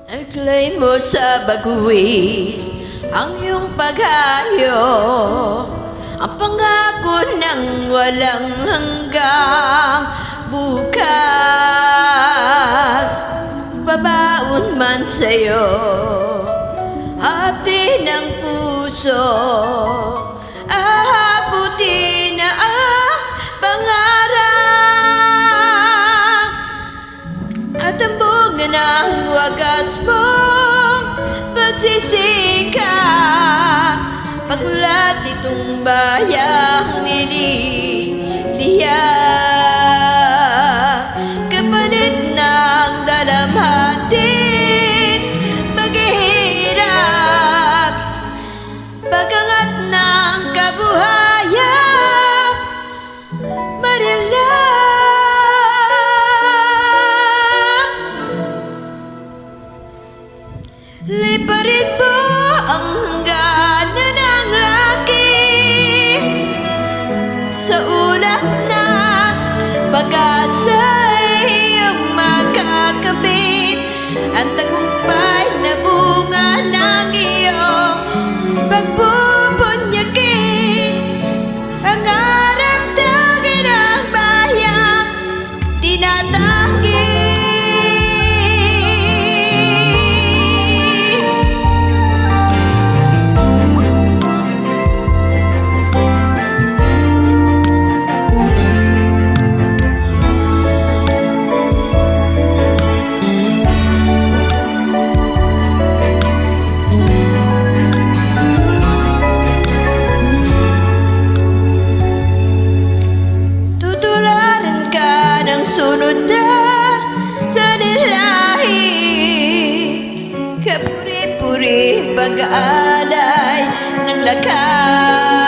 Naglay mo sa bagwis ang iyong paghayo, ang pangako ng walang hanggang bukas. Babaon man sa'yo, hati ng puso, ahabuti na ang pangarap at ang bunga ng wagas mong pagsisikap. Pagmulat itong bayang nililiyak, kapalit ng dalamhatin, paghihirap, pagangat ng kabuhayan, marilang. Liparin mo ang hangganan ng langit sa ulap na pag-asa'y iyong makakabit, ang tagumpay na bunga ng iyong pagbubunyagin, ang harap ng inang bayan tinatanggi. Sunod na sa lilahi, kapuri-puri pag-aalay ng lakas.